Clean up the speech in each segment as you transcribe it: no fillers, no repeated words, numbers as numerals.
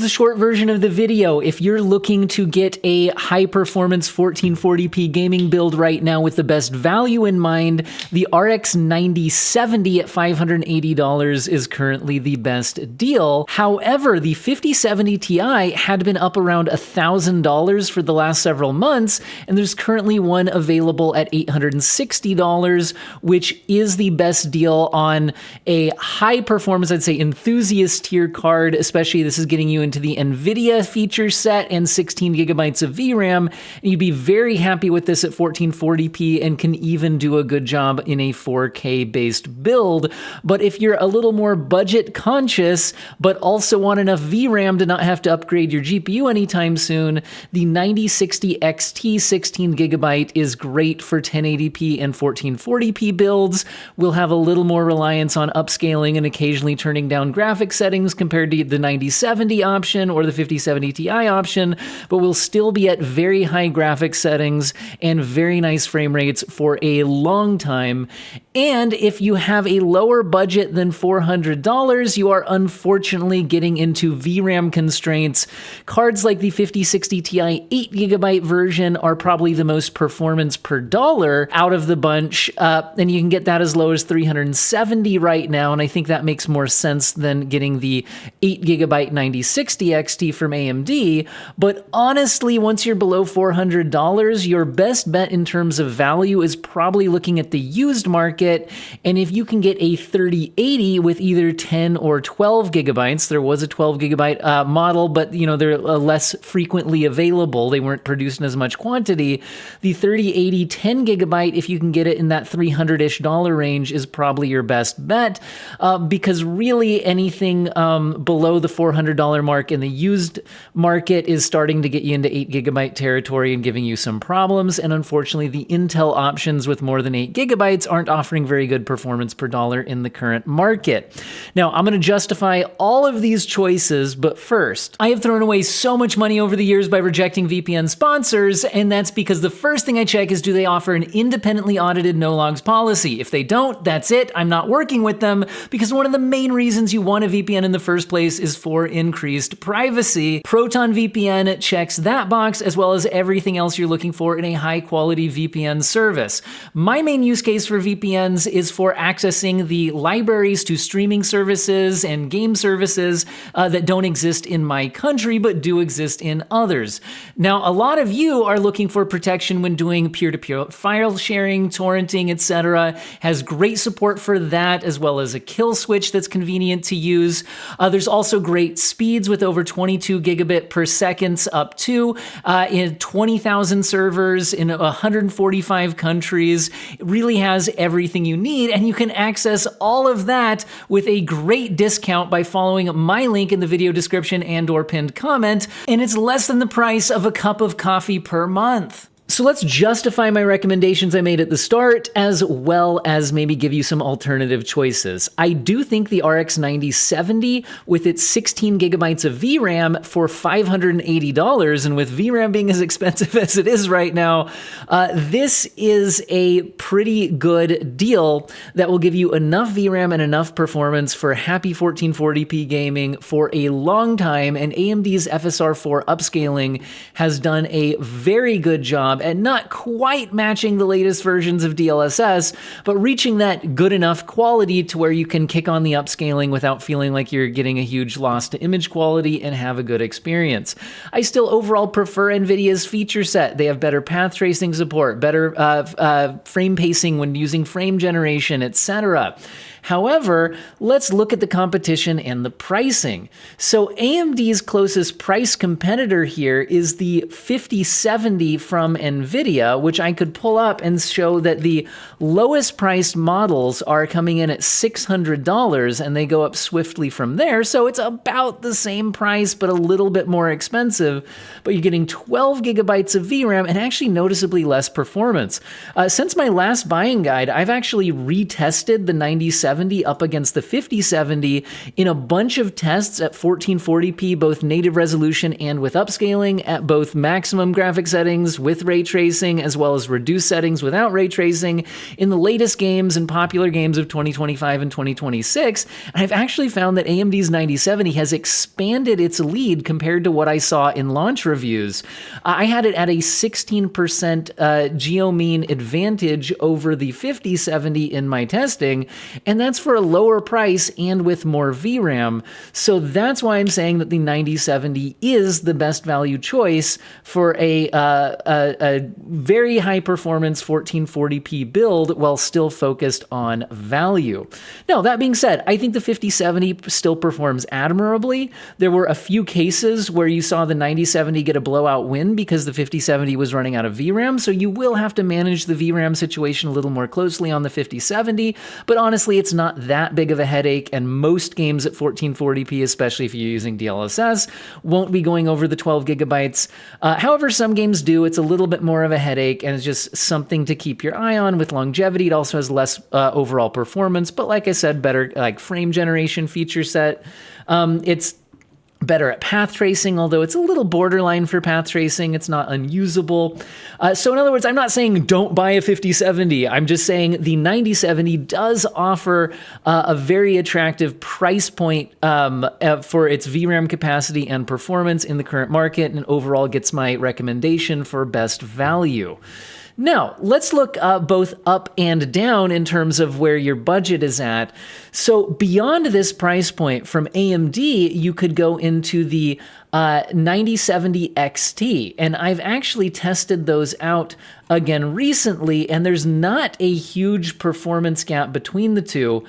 the short version of the video. If you're looking to get a high-performance 1440p gaming build right now with the best value in mind, the RX 9070 at $580 is currently the best deal. However, the 5070 Ti had been up around $1,000 for the last several months, and there's currently one available at $860, which is the best deal on a high-performance, I'd say, enthusiast tier card, especially this is getting you into the NVIDIA feature set and 16 gigabytes of VRAM, and you'd be very happy with this at 1440p and can even do a good job in a 4K based build. But if you're a little more budget conscious, but also want enough VRAM to not have to upgrade your GPU anytime soon, the 9060 XT 16 gigabyte is great for 1080p and 1440p builds. We'll have a little more reliance on upscaling and occasionally turning down graphics settings compared to the 9070 option or the 5070 Ti option, but we'll still be at very high graphics settings and very nice frame rates for a long time. And if you have a lower budget than $400, you are unfortunately getting into VRAM constraints. Cards like the 5060 Ti 8GB version are probably the most performance per dollar out of the bunch, and you can get that as low as $370 right now, and I think that makes more sense than getting the 8GB 9060 XT from AMD. But honestly, once you're below $400, your best bet in terms of value is probably looking at the used market, and if you can get a 3080 with either 10 or 12 gigabytes, there was a 12 gigabyte model, but they're less frequently available. They weren't produced in as much quantity. The 3080 10 gigabyte, if you can get it in that $300-ish range, is probably your best bet, because really anything below the $400 mark in the used market is starting to get you into 8 gigabyte territory and giving you some problems. And unfortunately, the Intel options with more than 8 gigabytes aren't offering very good performance per dollar in the current market. Now, I'm going to justify all of these choices, but first, I have thrown away so much money over the years by rejecting VPN sponsors, and that's because the first thing I check is, do they offer an independently audited no logs policy? If they don't, that's it. I'm not working with them, because one of the main reasons you want a VPN in the first place is for increased privacy. ProtonVPN checks that box, as well as everything else you're looking for in a high-quality VPN service. My main use case for VPNs is for accessing the libraries to streaming services and game services that don't exist in my country, but do exist in others. Now, a lot of you are looking for protection when doing peer-to-peer file sharing, torrenting, etc. Has great support for that, as well as a kill switch that's convenient to use. There's also great speeds with over 22 gigabit per second up to in 20,000 servers in 145 countries. It really has everything you need, and you can access all of that with a great discount by following my link in the video description and/or pinned comment, and it's less than the price of a cup of coffee per month. So let's justify my recommendations I made at the start, as well as maybe give you some alternative choices. I do think the RX 9070 with its 16 gigabytes of VRAM for $580, and with VRAM being as expensive as it is right now, this is a pretty good deal that will give you enough VRAM and enough performance for happy 1440p gaming for a long time, and AMD's FSR4 upscaling has done a very good job at not quite matching the latest versions of DLSS, but reaching that good enough quality to where you can kick on the upscaling without feeling like you're getting a huge loss to image quality and have a good experience. I still overall prefer NVIDIA's feature set. They have better path tracing support, better frame pacing when using frame generation, etc. However, let's look at the competition and the pricing. So AMD's closest price competitor here is the 5070 from NVIDIA, which I could pull up and show that the lowest priced models are coming in at $600, and they go up swiftly from there. So it's about the same price, but a little bit more expensive. But you're getting 12 gigabytes of VRAM and actually noticeably less performance. Since my last buying guide, I've actually retested the 9070 9070 up against the 5070 in a bunch of tests at 1440p, both native resolution and with upscaling, at both maximum graphic settings with ray tracing as well as reduced settings without ray tracing in the latest games and popular games of 2025 and 2026. And I've actually found that AMD's 9070 has expanded its lead compared to what I saw in launch reviews. I had it at a 16% geo mean advantage over the 5070 in my testing, and that's for a lower price and with more VRAM. So that's why I'm saying that the 9070 is the best value choice for a very high performance 1440p build while still focused on value. Now, that being said, I think the 5070 still performs admirably. There were a few cases where you saw the 9070 get a blowout win because the 5070 was running out of VRAM, so you will have to manage the VRAM situation a little more closely on the 5070, but honestly, it's not that big of a headache, and most games at 1440p, especially if you're using DLSS, won't be going over the 12 gigabytes. However, some games do. It's a little bit more of a headache, and it's just something to keep your eye on with longevity. It also has less overall performance, but like I said, better like frame generation feature set. It's better at path tracing, although it's a little borderline for path tracing. It's not unusable. So in other words, I'm not saying don't buy a 5070. I'm just saying the 9070 does offer a very attractive price point for its VRAM capacity and performance in the current market, and overall gets my recommendation for best value. Now, let's look both up and down in terms of where your budget is at. So beyond this price point from AMD, you could go into the 9070 XT, and I've actually tested those out again recently, and there's not a huge performance gap between the two.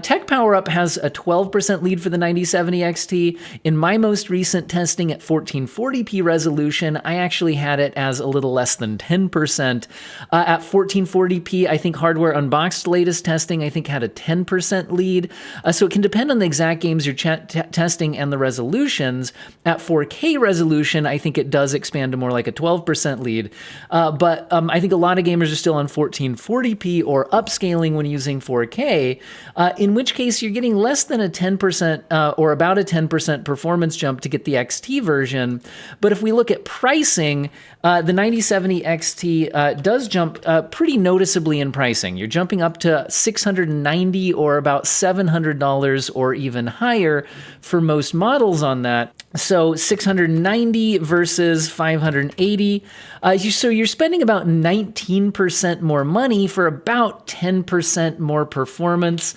Tech PowerUp has a 12% lead for the 9070 XT. In my most recent testing at 1440p resolution, I actually had it as a little less than 10%. At 1440p, I think Hardware Unboxed latest testing, I think had a 10% lead. So it can depend on the exact games you're testing and the resolutions. At 4K resolution, I think it does expand to more like a 12% lead. But I think a lot of gamers are still on 1440p or upscaling when using 4K, in which case you're getting less than a 10% or about a 10% performance jump to get the XT version. But if we look at pricing, the 9070 XT does jump pretty noticeably in pricing. You're jumping up to $690 or about $700 or even higher for most models on that. So 690 versus 580. So you're spending about 19% more money for about 10% more performance.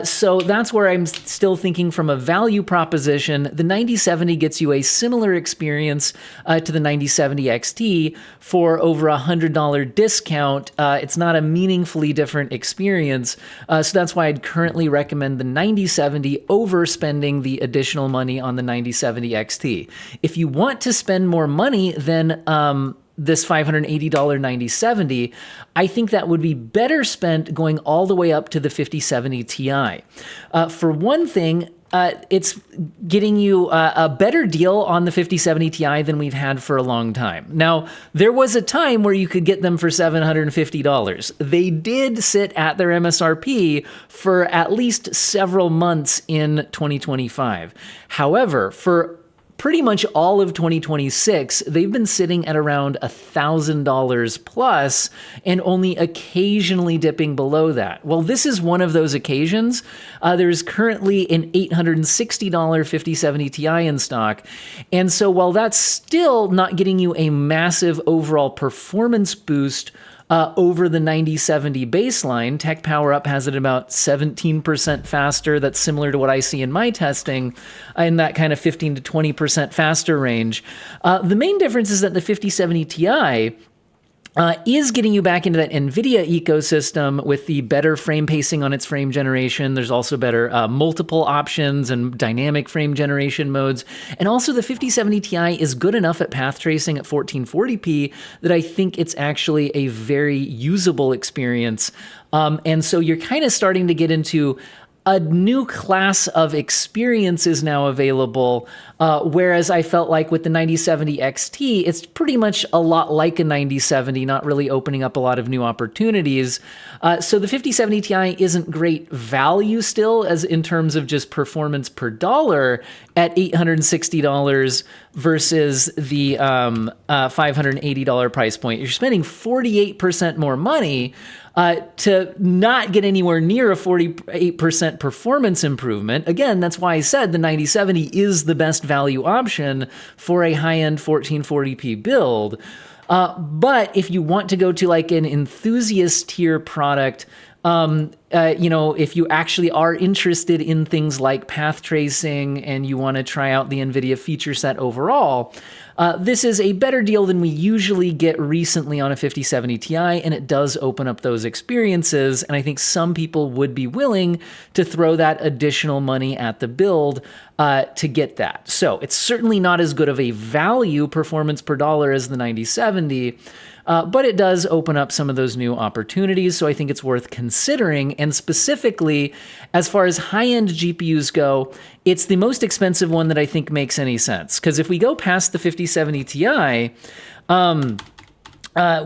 So that's where I'm still thinking from a value proposition. The 9070 gets you a similar experience to the 9070 XT for over $100 discount. It's not a meaningfully different experience. So that's why I'd currently recommend the 9070 over spending the additional money on the 9070 XT. If you want to spend more money than this $580 9070, I think that would be better spent going all the way up to the 5070 Ti. For one thing, it's getting you a better deal on the 5070 Ti than we've had for a long time. Now, there was a time where you could get them for $750. They did sit at their MSRP for at least several months in 2025. However, for pretty much all of 2026, they've been sitting at around $1,000 plus and only occasionally dipping below that. Well, this is one of those occasions. There's currently an $860 5070 Ti in stock. And so while that's still not getting you a massive overall performance boost over the 9070 baseline, Tech PowerUp has it about 17% faster. That's similar to what I see in my testing in that kind of 15 to 20% faster range. The main difference is that the 5070 Ti is getting you back into that NVIDIA ecosystem with the better frame pacing on its frame generation. There's also better multiple options and dynamic frame generation modes. And also the 5070 Ti is good enough at path tracing at 1440p that I think it's actually a very usable experience. And so you're kind of starting to get into a new class of experience is now available, whereas I felt like with the 9070 XT, it's pretty much a lot like a 9070, not really opening up a lot of new opportunities. So the 5070 Ti isn't great value still, as in terms of just performance per dollar at $860 versus the $580 price point. You're spending 48% more money to not get anywhere near a 48% performance improvement. Again, that's why I said the 9070 is the best value option for a high-end 1440p build. But if you want to go to like an enthusiast tier product, if you actually are interested in things like path tracing and you want to try out the NVIDIA feature set overall, this is a better deal than we usually get recently on a 5070 Ti, and it does open up those experiences, and I think some people would be willing to throw that additional money at the build to get that. So it's certainly not as good of a value performance per dollar as the 9070, but it does open up some of those new opportunities, so I think it's worth considering. And specifically, as far as high-end GPUs go, it's the most expensive one that I think makes any sense. Because if we go past the 5070 Ti,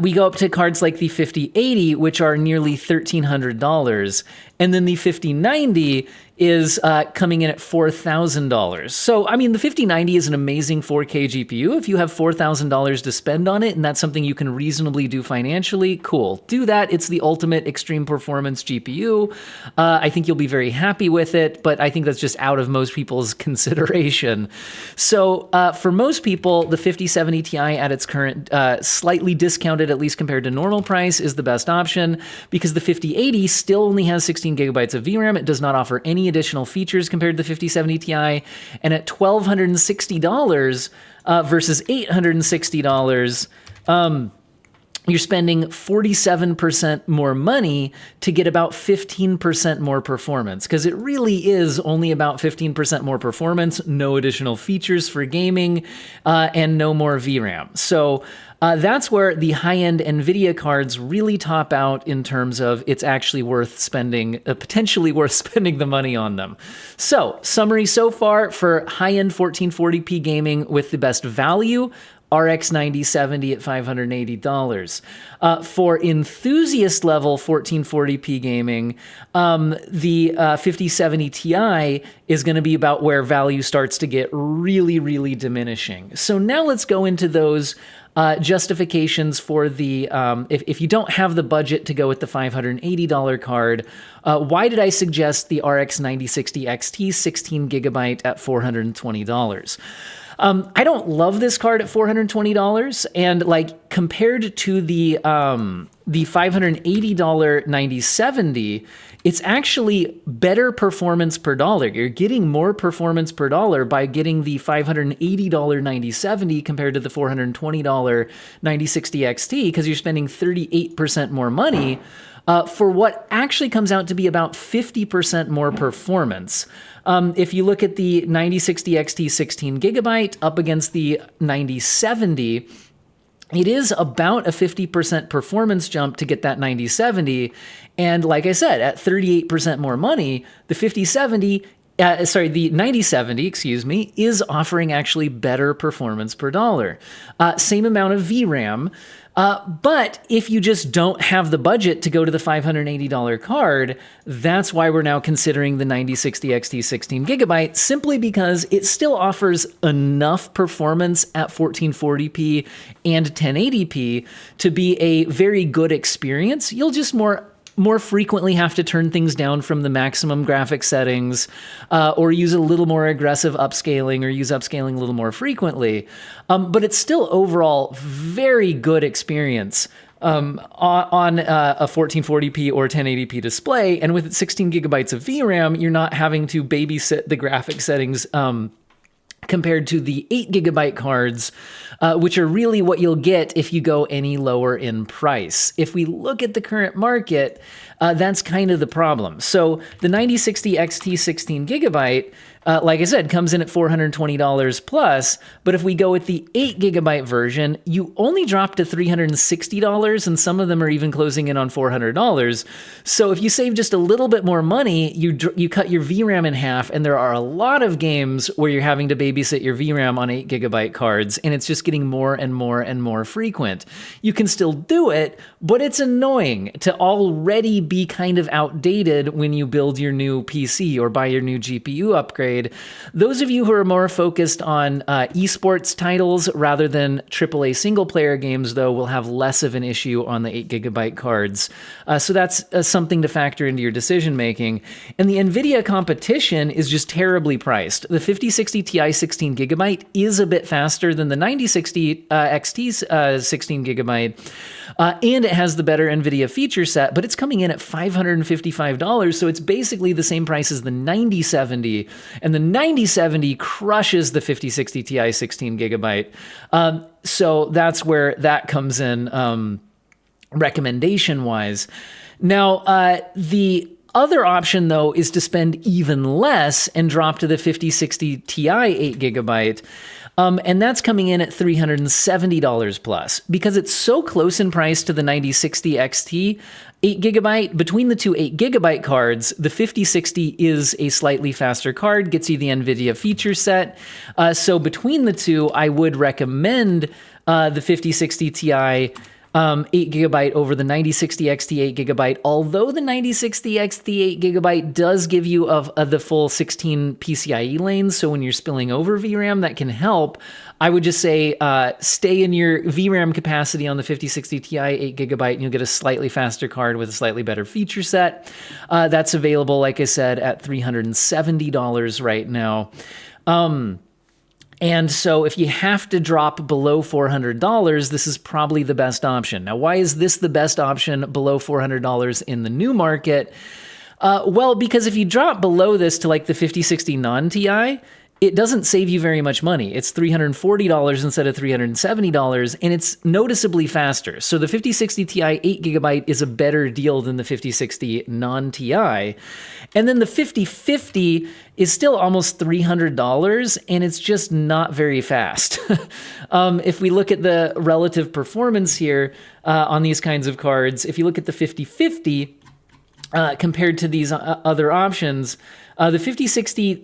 we go up to cards like the 5080, which are nearly $1,300, and then the 5090 is coming in at $4,000. So, I mean, the 5090 is an amazing 4K GPU. If you have $4,000 to spend on it, and that's something you can reasonably do financially, cool. Do that. It's the ultimate extreme performance GPU. I think you'll be very happy with it, but I think that's just out of most people's consideration. So, for most people, the 5070 Ti at its current, slightly discounted, at least compared to normal price, is the best option, because the 5080 still only has 16 gigabytes of VRAM. It does not offer any additional features compared to the 5070 Ti, and at $1,260 versus $860, you're spending 47% more money to get about 15% more performance, because it really is only about 15% more performance, no additional features for gaming, and no more VRAM. So that's where the high-end NVIDIA cards really top out in terms of it's actually worth spending, potentially worth spending the money on them. So, summary so far for high-end 1440p gaming with the best value, RX 9070 at $580. For enthusiast level 1440p gaming, the 5070 Ti is going to be about where value starts to get really, really diminishing. So now let's go into those justifications for the, if you don't have the budget to go with the $580 card, why did I suggest the RX 9060 XT 16 gigabyte at $420? I don't love this card at $420, and like compared to the $580 9070, it's actually better performance per dollar. You're getting more performance per dollar by getting the $580 9070 compared to the $420 9060 XT, because you're spending 38% more money for what actually comes out to be about 50% more performance. If you look at the 9060 XT 16 gigabyte up against the 9070, it is about a 50% performance jump to get that 9070. And like I said, at 38% more money, the the 9070, is offering actually better performance per dollar. Same amount of VRAM. But if you just don't have the budget to go to the $580 card, that's why we're now considering the 9060 XT 16 gigabyte, simply because it still offers enough performance at 1440p and 1080p to be a very good experience. You'll just more frequently have to turn things down from the maximum graphic settings, or use a little more aggressive upscaling, or use upscaling a little more frequently. But it's still overall very good experience on a 1440p or 1080p display. And with 16 gigabytes of VRAM, you're not having to babysit the graphic settings compared to the 8 gigabyte cards, which are really what you'll get if you go any lower in price. If we look at the current market, that's kind of the problem. So the 9060 XT 16 gigabyte like I said, comes in at $420 plus. But if we go with the 8 gigabyte version, you only drop to $360, and some of them are even closing in on $400. So if you save just a little bit more money, you cut your VRAM in half, and there are a lot of games where you're having to babysit your VRAM on 8 gigabyte cards, and it's just getting more and more and more frequent. You can still do it, but it's annoying to already be kind of outdated when you build your new PC or buy your new GPU upgrade. Those of you who are more focused on esports titles rather than AAA single-player games, though, will have less of an issue on the 8 gigabyte cards. So that's something to factor into your decision-making. And the NVIDIA competition is just terribly priced. The 5060 Ti 16 gigabyte is a bit faster than the 9060 XT 16 gigabyte, and it has the better NVIDIA feature set, but it's coming in at $555, so it's basically the same price as the 9070, and the 9070 crushes the 5060 Ti 16 gigabyte. So that's where that comes in recommendation-wise. Now, the other option, though, is to spend even less and drop to the 5060 Ti 8 gigabyte. And that's coming in at $370 plus. Because it's so close in price to the 9060 XT 8 gigabyte, between the two 8 gigabyte cards, the 5060 is a slightly faster card, gets you the NVIDIA feature set. So between the two, I would recommend the 5060 Ti 8 gigabyte over the 9060 XT 8 gigabyte, although the 9060 XT 8 gigabyte does give you the full 16 PCIe lanes, so when you're spilling over VRAM, that can help. I would just say stay in your VRAM capacity on the 5060 Ti 8 gigabyte, and you'll get a slightly faster card with a slightly better feature set. That's available, like I said, at $370 right now. And so if you have to drop below $400, this is probably the best option. Now, why is this the best option below $400 in the new market? Well, because if you drop below this to like the 5060 non-Ti, it doesn't save you very much money. It's $340 instead of $370, and it's noticeably faster. So the 5060 Ti 8 gigabyte is a better deal than the 5060 non-Ti. And then the 5050 is still almost $300, and it's just not very fast. If we look at the relative performance here on these kinds of cards, if you look at the 5050 compared to these other options, the 5060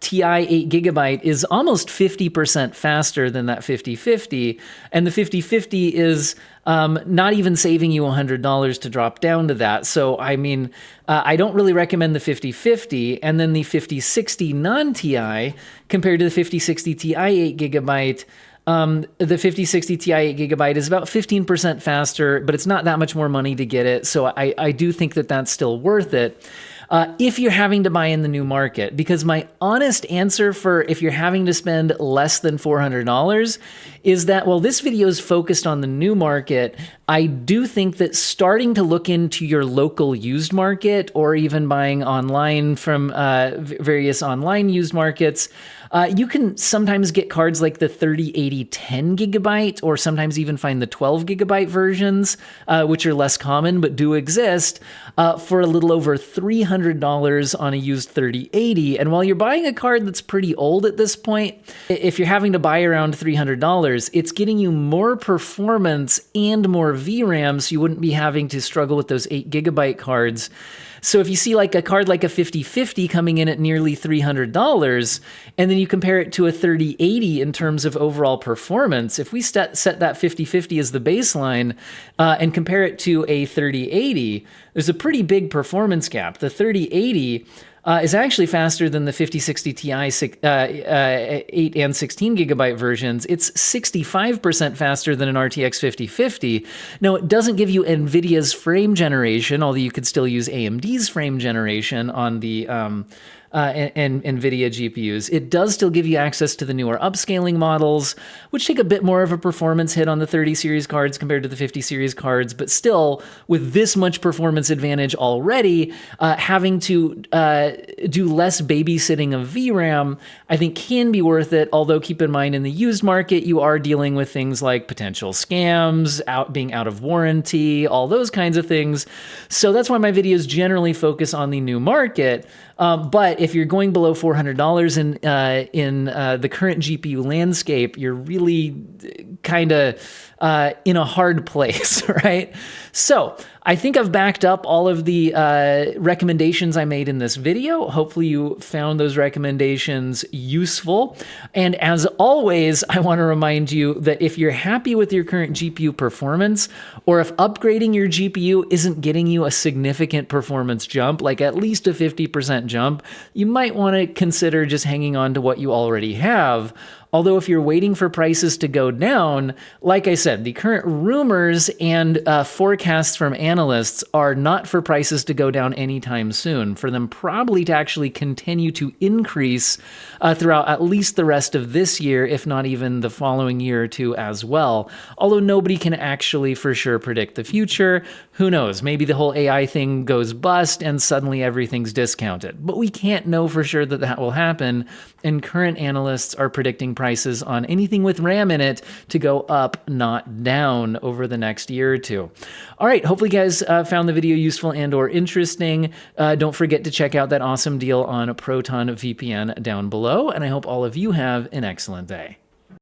Ti 8 gigabyte is almost 50% faster than that 5050, and the 5050 is not even saving you $100 to drop down to that. So, I mean, I don't really recommend the 5050, and then the 5060 non-Ti compared to the 5060 Ti 8 gigabyte, the 5060 Ti 8 gigabyte is about 15% faster, but it's not that much more money to get it. So I do think that that's still worth it. If you're having to buy in the new market, because my honest answer for if you're having to spend less than $400 is that, well, this video is focused on the new market. I do think that starting to look into your local used market or even buying online from various online used markets, you can sometimes get cards like the 3080 10 gigabyte, or sometimes even find the 12 gigabyte versions, which are less common but do exist, for a little over $300 on a used 3080. And while you're buying a card that's pretty old at this point, if you're having to buy around $300, it's getting you more performance and more VRAM, so you wouldn't be having to struggle with those 8 gigabyte cards. So if you see like a card like a 5050 coming in at nearly $300, and then you compare it to a 3080 in terms of overall performance, if we set that 5050 as the baseline and compare it to a 3080, there's a pretty big performance gap. The 3080 is actually faster than the 5060 Ti 8 and 16 gigabyte versions. It's 65% faster than an RTX 5050. Now, it doesn't give you NVIDIA's frame generation, although you could still use AMD's frame generation on the and NVIDIA GPUs. It does still give you access to the newer upscaling models, which take a bit more of a performance hit on the 30 series cards compared to the 50 series cards, but still, with this much performance advantage already, having to do less babysitting of VRAM, I think can be worth it, although keep in mind in the used market, you are dealing with things like potential scams, being out of warranty, all those kinds of things. So that's why my videos generally focus on the new market. But if you're going below $400 in the current GPU landscape, you're really kind of in a hard place, right? So I think I've backed up all of the recommendations I made in this video. Hopefully you found those recommendations useful. And as always, I want to remind you that if you're happy with your current GPU performance, or if upgrading your GPU isn't getting you a significant performance jump, like at least a 50% jump, you might want to consider just hanging on to what you already have. Although if you're waiting for prices to go down, like I said, the current rumors and forecasts from analysts are not for prices to go down anytime soon, for them probably to actually continue to increase throughout at least the rest of this year, if not even the following year or two as well. Although nobody can actually for sure predict the future. Who knows? Maybe the whole AI thing goes bust and suddenly everything's discounted. But we can't know for sure that that will happen, and current analysts are predicting prices on anything with RAM in it to go up, not down, over the next year or two. All right, hopefully you guys found the video useful and or interesting. Don't forget to check out that awesome deal on ProtonVPN down below, and I hope all of you have an excellent day.